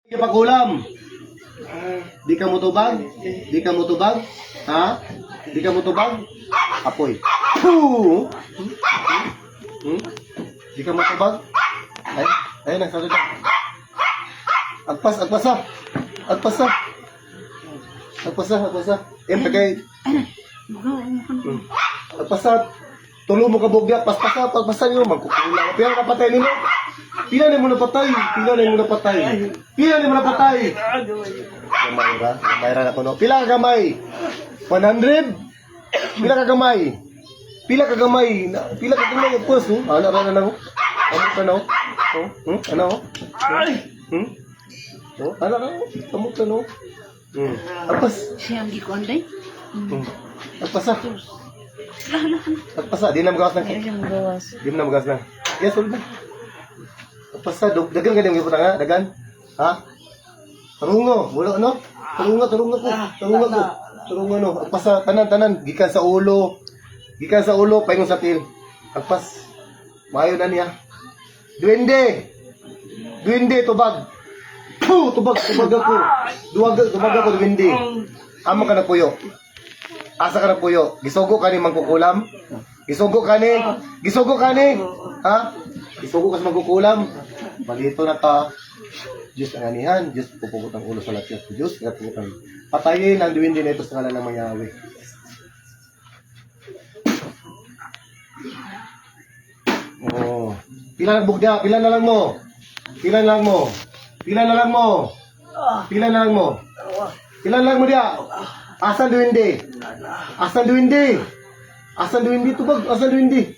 Pakulam. Di ka mutubag? Di ka mutubag? Ha? Di ka mutubag? Apoy. Poo! Di ka mutubag? Ay, nagsalita. Agpas, agpasa. Agpasa. Agpasa, agpasa. Pagkay. Agpasa. Tulo mo ka bugya, paspasa, pagpasa nyo, magkukulang. Pila ka patay nilo? Pila na mo napatay? Pila na mo napatay? Pila na mo napatay? Gamay ra na ko no. Pila ka gamay? 100? Pila ka gamay? Pila ka gamay? Pila ka gamay? Pus, no? Ano ra na ko? Ano ka no? Ano? Ano ka? Amo ka no? Agpas. Siyang gikonday. Agpasa. Agpasa, di na magawas na. Ay, siyang magawas. Di mo na magawas na. Yes, ulit na. Agpasa, dagan ka din yung puta nga, dagan. Ha? Tarungo, wala ano? Tarungo ko. Tarungo no. Agpasa, tanan. Gikan sa ulo, paingon sa til. Agpas. Mayo na niya. Duwende, tubag. Puh, tubag ako. Tubag ako, duwende. Amo ka na puyo. Asa ka na puyo? Gisugo ka ni mangkukulam? Gisugo ka ni? Ha? Gisugo ka sa mangkukulam? Malito na ka. Diyos ang anihan. Diyos pupugot ang ulo sa lahat. Diyos, patayin ang duwindi na ito sa ngalan ng Mayawi. Oh. Pila na bugda? Pila na lang mo? Pila na lang mo dia? Asan duwindi? Tubag? Asan duwindi?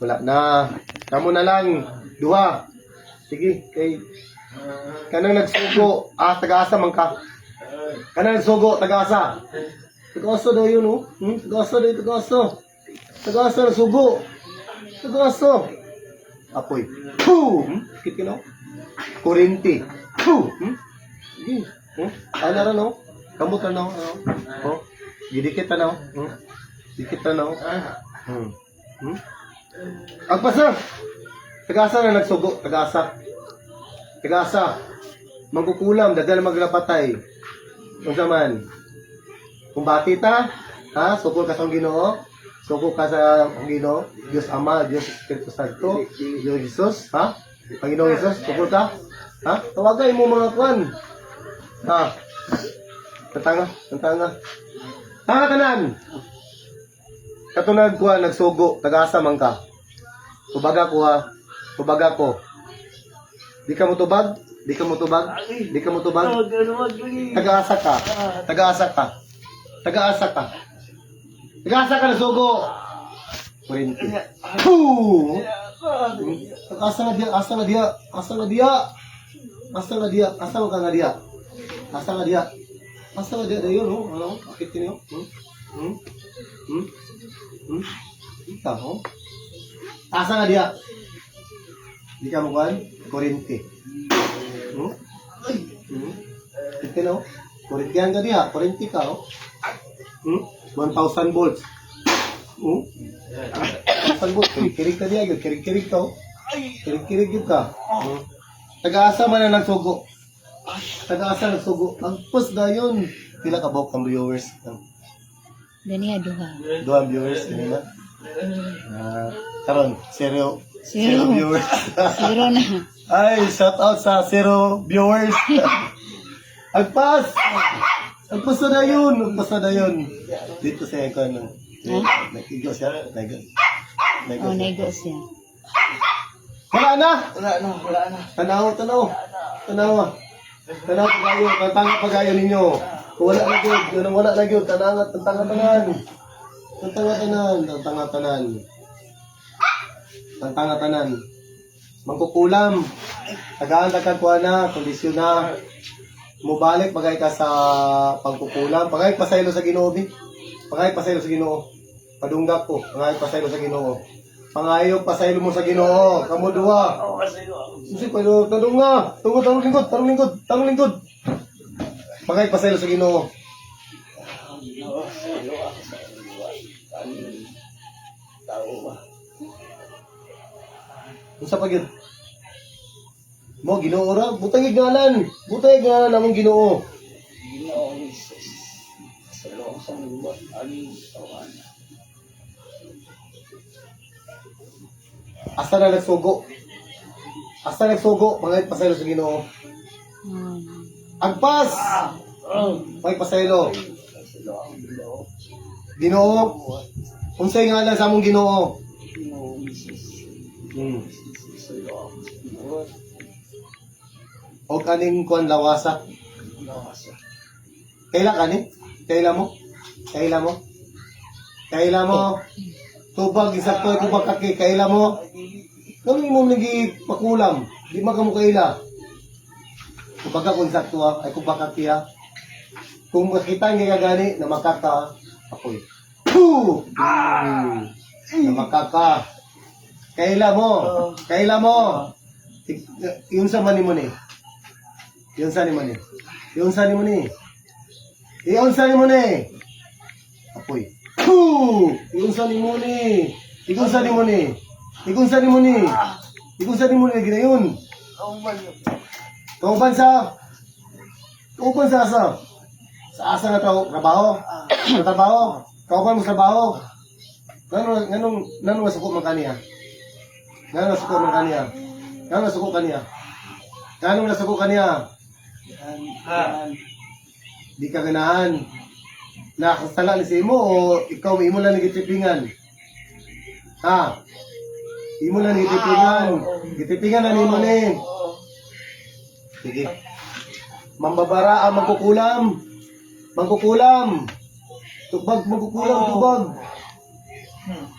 Wala na. Kamu na lang. Duha. Sige, kay kanang nagsugo. Taga-asa man ka. Kanang nagsugo, taga-asa. Taga-asa daw yun, oh. Taga-asa nagsugo. Taga-asa. Apoy. Puh! Sakit ka no? Kurinti. Puh! Sige. Ano ra no? Kamot na no? Oh. Gidikit na no? Dikit na no? Agpasa! Tagasa na nagsugo. Tagasa. Magkukulam. Dagal maglapatay. Kung saman. Kung bati ta, ha? Sukol ka sa Ginoo. Sukol ka sa Ginoo. Diyos Ama, Diyos Espiritu Santo, Diyos Jesus, ha? Panginoong Jesus, sukol ka. Ha? Tawagay mo mga kwan. Ha? Tantanga. Tanan. Katunag ko nagsugo, tagasa man ka. Tubaga ko. Di ka mo tubag? Tagaasa ka na sugo. Kurinti. Poo! Asa na dia. Asa ka nga dia dayon, no? Ano? Akit niyo? Ika, no? Asa nga dia? Di ka mo kan? Kurinti. Ika, no? Kurintihan ka dia. Kurinti ka, no? 1,000 volts. 1,000 volts. Kirig ka dia. Kirig ka, oh. Kirig ka. Taga-asa man na nagsugo. Agpos na yun. Pila ka bawak ang viewers? Daniya, duha. Duha viewers. Kanina. Karon, zero viewers. Zero na. Ay, shout out sa zero viewers. Agpas na yun. Dito sa ko ano. Nakigo siya. Nego siya. Wala na. Tanaw. Tanaw pagayo, tantanga pagayo ninyo. Kung wala na gyud, tantanga tanan. Mangkukulam. Tagaan ka kuha na, kondisyon na. Mubalik pagay ka sa pangkukulam. Pagay pasaylo sa Ginoo. Padunggak ko, pagay pasaylo sa Ginoo. Pangayo pasaylo mo sa Ginoo. Kamo duha. Sige, pero tanong nga. Tarong lingkod. Pagay pasaylo sa Ginoo. Unsa pa gyud? Mo Ginoo ra, butang ngalan. Butang ngalan namong Ginoo. Ginoo Jesus. Sa loob sa mundo, aling tawan. Asa na nagsugo? Asa nagsugo mga pasaylo sa Ginoo? Agpas. May pasaylo. Sa loob ang Ginoo. Ginoo. Unsay ngalan sa among Ginoo? Ginoo Jesus. Sa loob ang Ginoo. O kaning kuan lawasa. Lawasa. Kaila kani? Kaila mo? Kaila mo? Kaila mo? Tubag isa ko tubag kaki kaila mo? Kung mo nagi pakulam, di man kamo kaila. Kumbaga kung sakto ay kumbaga kiya. Kung makita nga gani na makaka apoy. Poo! Na makaka. Kaila mo? Kaila mo? Yun sa mani mo ni. Yun sa ni mo ni. Yun sa ni mo ni. Yun sa ni mo ni. Apoy. Poo! Yun sa ni mo ni. Igun sa ni mo ni. Igun sa ni mo ni. Igun sa ni mo ni ginayon. Kauban sa asa? Sa asa na trabaho? Sa trabaho? Kauban mo sa trabaho? Nanong nasuko man kaniya? Nanong nasuko man kaniya? Nanong nasuko kaniya? Nanong nasuko kaniya? Di ka ganahan. Nakasala ni si imo o ikaw imo lang nagitipingan? Ha? Imo lang nagitipingan. Gitipingan na ni mo ni. Sige. Mambabara ang magkukulam. Mangkukulam. Tubag, magkukulam, tubag.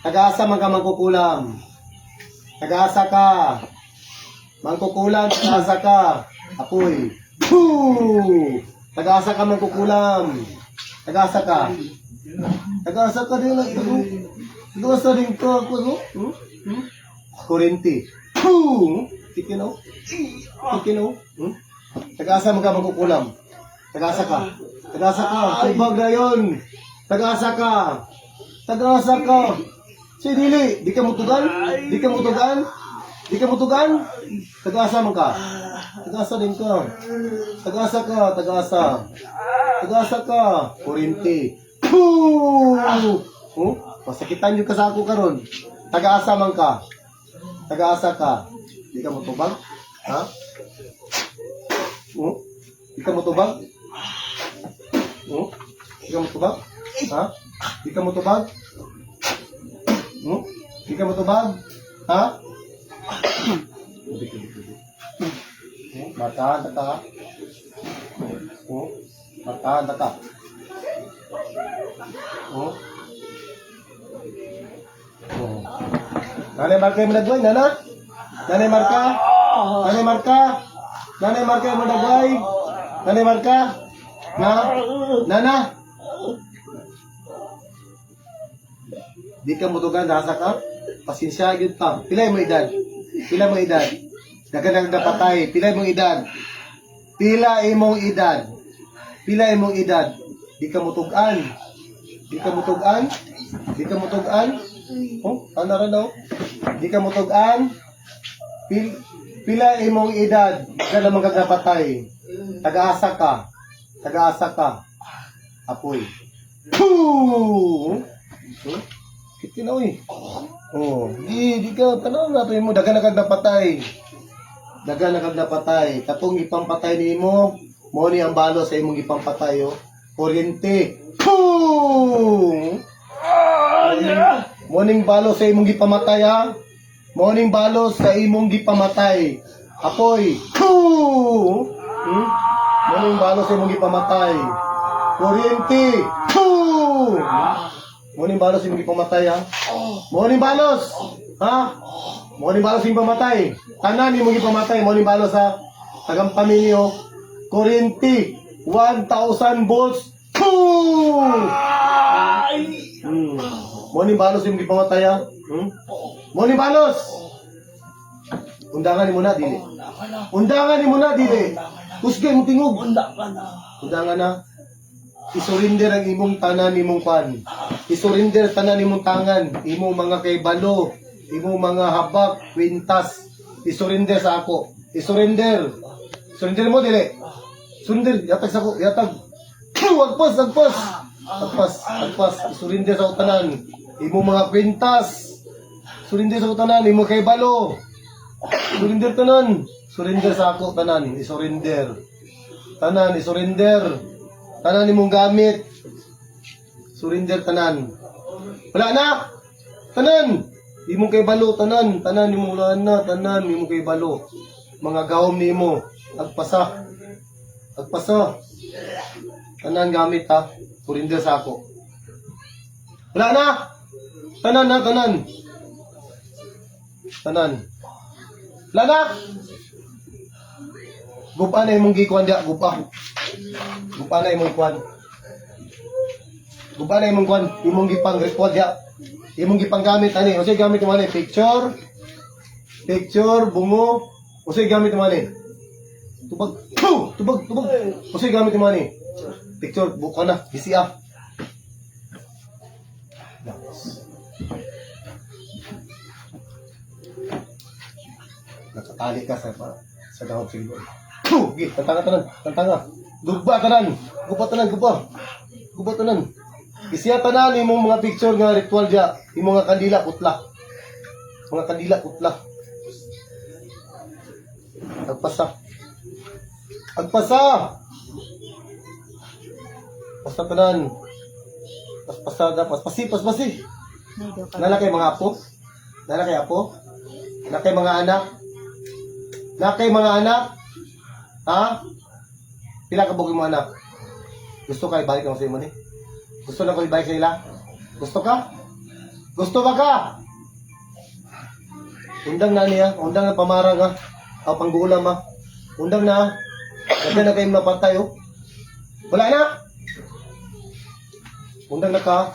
Tagaasa man ka magkukulam. Tagaasa ka. Mangkukulam, tagaasa ka. Apoy. Poo! Tagaasa ka magkukulam. Tagaasa ka. Tagaasa ka din. Tagaasa din ka. Kurinti. Poo! Tikinaw. Tikinaw. Tagaasa man ka magkukulam. Tagaasa ka. Tagaasa ka. Tubag na yun. Tagaasa ka. Tagaasa ka. Si Dili, di ka mutugan? Di ka mutugan? Di ka mutugan? Tagaasa man ka. Tagaasa din ka. Tagaasa ka. Tagaasa. Tagaasa ka. Kurinti. Poo! Oh, pasakitan yung kasako karon. Tagaasa man ka. Tagaasa ka. Di ka mutubag? Ha? Oh? Di ka mutubag? Oh? Di ka mutubag? Ha? Di ka mutubag? Oh? Di ka mutubag? Ha? Matahan ka. Oh? Matahan ka. Oh? Oh. Nanay Marka mo nagway, nana? Nanay Marka? Nanay Marka? Nanay Marka mo nagway? Nanay Marka? Na? Nana? Di ka mutugan, nasa ka? Pasensya yun pa. Pilay mo edad? Pila mo edad? Dagan napatay. Pilay mo edad? Pila imong edad? Pila imong edad? Di ka mutugan? Di ka mutugan? Di ka mutugan? Oh, ano rin daw? Di ka mutugan? Pila imong edad? Di ka naman kagapatay. Tagaasa ka. Tagaasa ka. Apoy. Poo! Oh? Kitinaw eh. Oh, di ka, tanong natin mo, dagan na kag napatay. Dagan na kag napatay. Katong ipampatay ni mo ni ang balo sa imong ipampatay, oh. Kuryente. Poo! Morning balo sa imong gipamatay, ha? Morning balo sa imong gipamatay. Apoy. Poo! Morning balo sa imong gipamatay. Kuryente. Poo! Morning balos yung pamatay, ha? Morning balos! Ha? Morning balos yung pamatay. Tanan yung pamatay. Morning balos, ha? Tagampan ninyo. Kuryente. 1,000 volts. Poo! Morning balos yung pamatay, ha? Morning balos! Undangan ni mo na, dili. Undangan ni mo na, dili. Kusgay mo tingog. Undangan na. Isurinder ang imong tanan, imong pan. Isurinder tanan imong tangan, imong mga kaybalo, imong mga habak, kwintas. Isurinder sa ako. I-surrender. Surrender mo, dili. Surrender. Yatag sa ko. Yatag. Agpas, agpas. Agpas, agpas. I-surrender sa utanan. Imo mga kwintas. Surrender sa utanan. Imo kay balo. Surrender tanan. Surrender sa ako tanan. I-surrender. Tanan, i-surrender. Tanan imong gamit. Surrender tanan. Wala na. Tanan. Imong kay balo tanan. Tanan imong wala na. Tanan imong kay balo. Mga gawom nimo. Agpasa. Agpasa. Tanan gamit ha. Surrender sa ako. Wala na. Tanan na, tanan. Tanan. Wala na. Gupa na imong gikuan dia, gupa. Gupa na imong kuan. Gupa na imong kuan, imong gipang record dia. Imong gipang gamit ani, unsay gamit mo ani? Picture. Picture, bungo. Unsay gamit mo ani? Tubag. Tubag, tubag. Unsay gamit mo ani? Picture, buka na, bisiya. Nakatali ka sa dahon silbo. Gi, tantanga tanan, tantanga. Gugba tanan, gupa tanan, gupa. Gupa tanan. Isiya tanan imong mga picture nga ritual dia, imong mga kandila putla. Mga kandila putla. Agpasa. Agpasa. Pasta tanan. Paspasada, paspasi, paspasi. Naido ka. Nalakay mga apo. Nalakay apo. Nalakay mga anak. Nalakay mga anak. Ha? Pila ka bugay mo anak? Gusto ka ibalik ako sa imo ni? Gusto na ko ibalik sa ila? Gusto ka? Gusto ba ka? Undang na niya, undang na pamarang ha. O panggulam ha. Undang na. Kasi na kayo mapatay oh. Wala na. Undang na ka.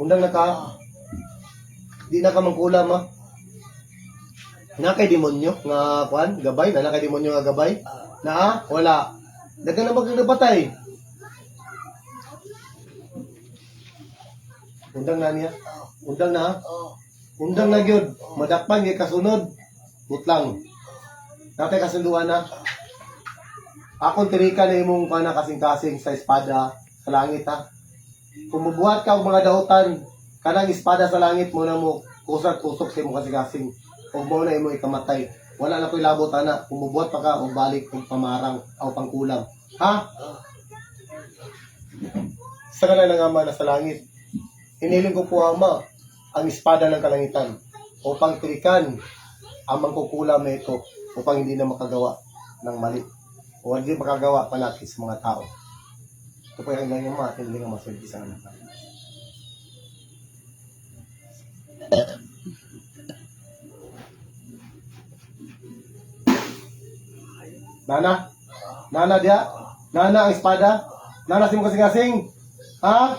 Undang na ka. Di na ka mangkulam ha. Na kay demonyo nga kuan, gabay, na kay demonyo nga gabay. Na wala. Dagan na magkakapatay. Undang na niya. Undang na. Undang na gyud. Madakpan kay kasunod. Putlang. Natay kasunduan na. Akong tirika na imong kana kasing-kasing sa espada sa langit ha. Kung mubuhat ka og mga dautan, kanang espada sa langit mo na mo kusag-kusok sa imong kasing-kasing. Ug mo na imong ikamatay. Wala na ko'y labot ana. Kung mubuhat pa ka og balik og pamarang o pangkulang. Ha? Sa kanang ng Ama na sa langit. Hiniling ko po Ama ang espada ng kalangitan upang tirikan ang mangkukulam na ito upang hindi na makagawa ng mali o hindi makagawa panakit sa mga tao. Ito po yung ganyan Ama at hindi nga masulti sa anak natin. Nana? Nana dia? Nana ang espada? Nana si mo kasing-kasing? Ha?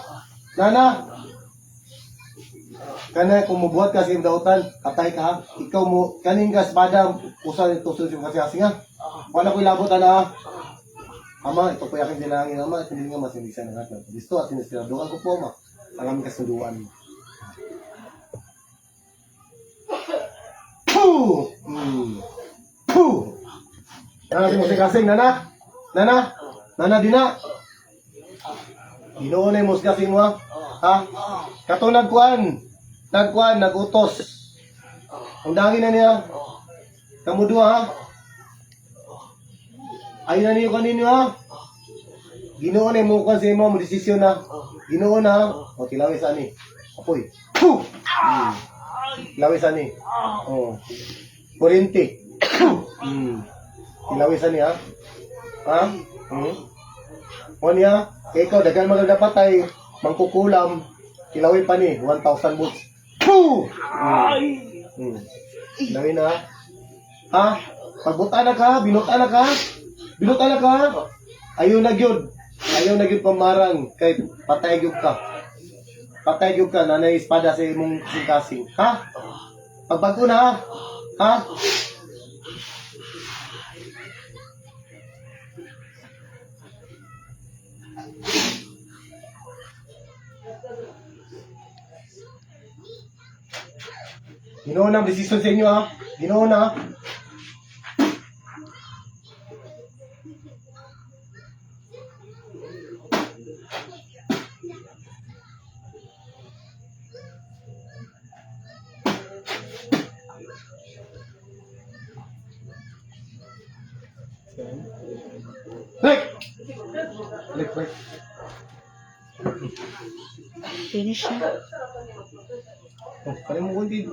Nana? Kana kung mubuhat ka sa dautan, katay ka ha? Ikaw mo, kaning ka espada, usa ito sa kasing-kasing ha? Wala ko'y labot ana ha? Ama, ito po yakin dinangin Ama, at hindi nga masindisan ng atin. Gusto at sinisiraduhan ko po Ama, ang aming kasunduan mo. Puh! Puh! Nana si musik-kasing, Nana? Nana? Nana dina? Ginoo na yung musik-kasing mo ha? Ha? Kato nagkuhan, nagutos. Ang dangin na niya. Kamu dua ha? Ayun na niyo kanino ha? Ginoo na yung mukha sa imo, mo desisyon na. Ginoo na ha? O, tilawis ani. Apoy. Puh! Tilawis ani. O. Kurinti. Tilawis ani ha? Ha? O niya, ikaw, dagan magagapat ay mangkukulam. Tilawin pa ni, 1,000 boots. Puh! Tilawin na ha? Ha? Pagbuta na ka, binuta na ka. Binuta na ka. Ayaw na gyud. Ayaw na gyud pamarang. Kay patay gyud ka. Patay gyud ka. Nanay espada sa imong kasing. Ha? Pagbago na ha? Ha? Ginoo na ang desisyon sa inyo ha? Ginoo na ha? Balik, balik. Finish na. Oh, kaya mo kunti.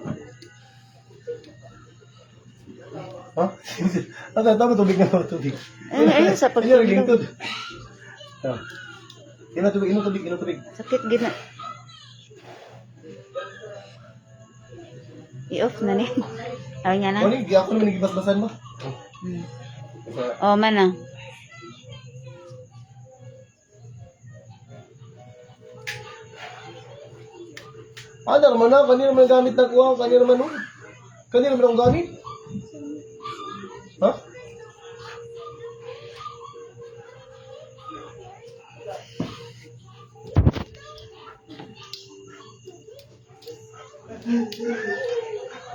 Ha? Tama, tubig na ako, tubig. Ayun, sa Ayun, pagtulog. lingkod. Inom tubig, inom tubig, inom tubig. Sakit gina. I-off na ni. Ayaw niya na. Ano, ako naman nagibas-basan mo. Hmm. Oh, man na. Ano naman na, kanina naman ang gamit na kuha, kanina naman nun. Kanina naman ang gamit. Ha?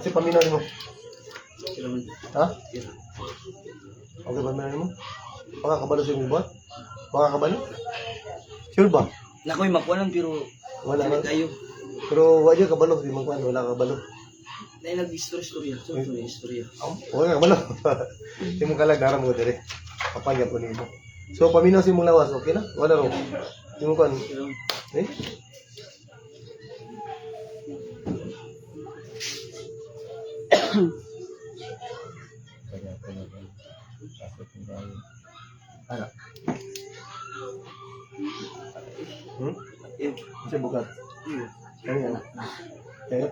Kasi paminaw mo. Ha? Okay, paminaw mo. Makakabalo sa inyo ba? Makakabalo? Sure ba? Nakoy makuanan pero Wala na. tayo. Pero wala kabalo, di magkuhan, wala kabalo. Dahil nag-istorya. So, ito na istorya. Wala kabalo. Di mo kalagaran mo dire. Kapanya po nimo. So, paminaw si mong lawas, okay na? Wala ro. Di mo kuhan. Eh? Ano? Kasi bukat. Ano yan? Okay.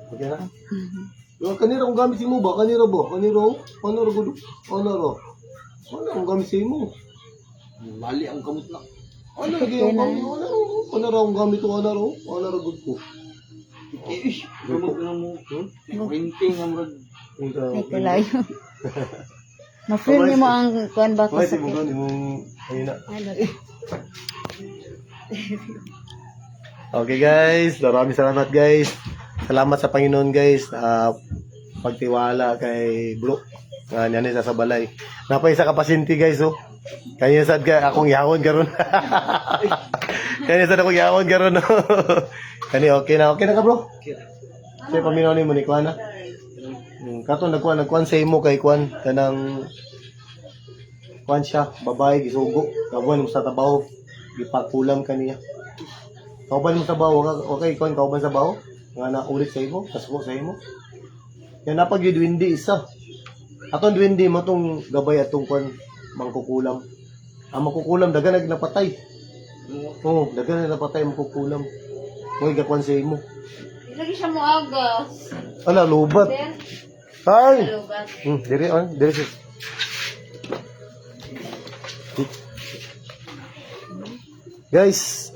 Okay na? Yung kanira kung gamit si mo ba? Kanira ba? Kanira? Kanira gudu? Kanira? Ano kung gamit si mo? Mali ang kamot na. Ano lagi yung gamit? Kanira kung gamit ko? Kanira? Kanira gud ko? Kamot na mo. Printing ang rag. Ay, kalayo. Ma-feel niyo mo ang kuhan ba ko Kasi mo sakit. gano'n, yung... Ayun na. Ano? Okay guys, maraming salamat guys. Salamat sa Panginoon guys. Pagtiwala kay bro. Yan sa balay. Napaisa ka pasyente guys oh. Kanya sad ka akong yawon karon. Kanya sad akong yawon karon. Kani okay na ka bro. Say paminaw ni mo ni kuan na. Kato nagkuan sa imo kay kuan kanang kuan siya babae gisugo kabuan mo sa tabaho gipakulam kaniya. Kauban mo sa bawo, okay, kuan kauban sa bawo nga na ulit sa imo, kasbo sa imo. Yan napag duwindi isa. Atong duwindi mo tong gabay atong kuan mangkukulam. Ang makukulam dagan napatay. Oo, dagan napatay makukulam. Moy gakuan sa imo. Lagi siya mo agas. Ala lubat. Ay. Lubat. Diri sis. Guys,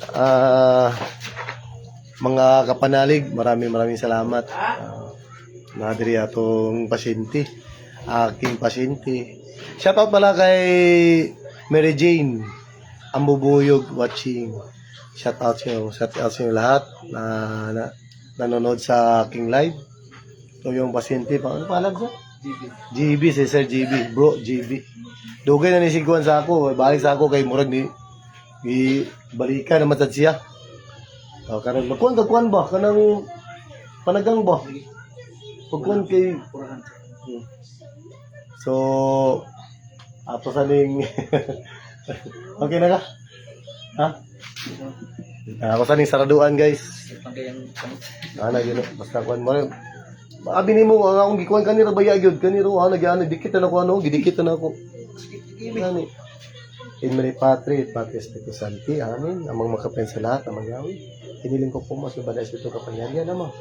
mga kapanalig, maraming salamat. Nadiri atong pasyente, aking pasyente. Shoutout pala kay Mary Jane, Ambubuyog watching. Shoutout sa inyo lahat na nanonood sa aking live. So yung pasyente, ano pangalan siya? GB, si Sir GB, bro, GB. Dugay na nisiguan sa ako, balik sa ako kay Murag ni balikan naman sad siya. Karon magkuan ba kanang panagang ba? Pagkuan kay So ato sa ning okay na ka? Ha? Ako sa ning saraduan guys. Ana gyud basta kuan mo. Abi nimo ang akong gikuan kanira baya gyud kaniro nagyan dikit na ako ano gidikit na ako. Ani. In Mary Patri, Patri Espiritu Santi, amin. Amang makapen sa lahat, amang yawi. Hiniling ko po mas ibaday sa ito kapangyarihan naman.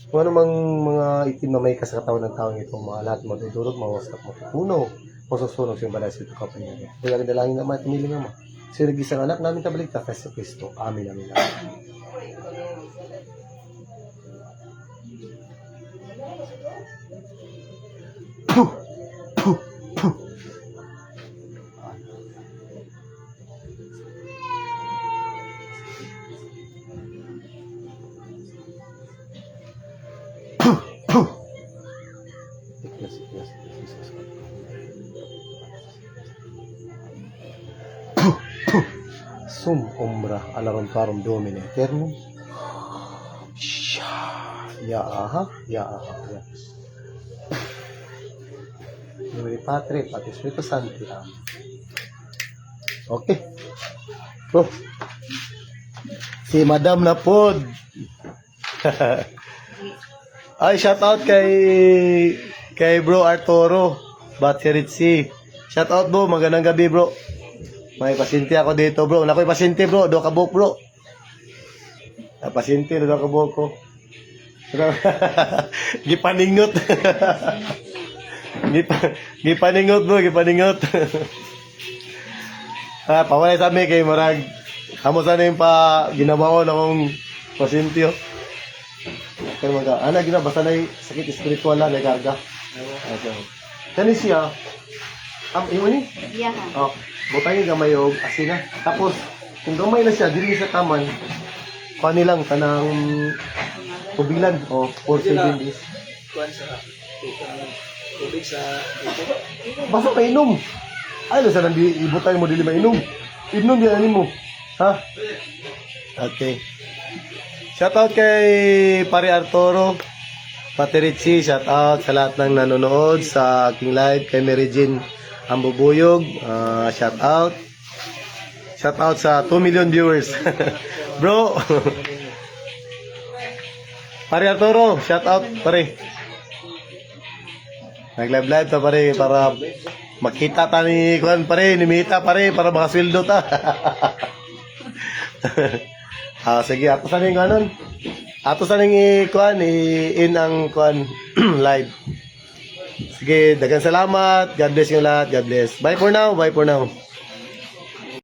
Kung ano mang mga itim na may kasatawan ng taong ito, mga lahat madudurog, mawasak, matutunaw, masusunog sa ibaday sa ito kapangyarihan. Kaya ang dalangin naman, hiniling naman. Sirigis ang anak namin tabaligtas, Kristo Kristo. Amin, amin, amin. Puh! Puh! Puh! Sum umbra alarum parum domine eternum. Shah. Ya, aha. Ya. Glory Patri, Pati Espiritu Santi. Amen. Okay. Bro. Si Madam na pod. Ay, shout out kay Bro Arturo Batteritsi. Shout out bro, magandang gabi bro. May pasyente ako dito bro. Nakoy pasyente bro, do ka buhok bro. Pasyente do ka buhok ko. Gipaningot. Gipaningot bro, gipaningot. Pawalay sa amin kay Marag. Amo sana yung pa ginawa ko na akong pasyente. Kaya mga, gina, basta na sakit spiritual lang, nagarga. Kani siya, yung ni? Yeah. Oh, butay yung gamay o asina. Tapos, kung gamay na siya, dili sa taman, kanilang tanang tubilan o 4-7 days. Kuan sa tubig sa dito. Basta mainom. Ay, nasa nandi ibutay mo dili mainom. Inom din ani mo. Ha? Okay. Shoutout kay Pare Arturo Paterici, shoutout sa lahat ng nanonood sa aking live, kay Mary Jean Ambubuyog, shoutout sa 2 million viewers. Bro, Pare Arturo, shoutout pare. Nag-live ta pare para makita ta ni kuan pare, ni Mita pare para makasweldo ta. Sige, ato sa ning anon. Ato sa ning kuan in ang kuan live. Sige, daghang salamat. God bless yung lahat. God bless. Bye for now. Bye for now.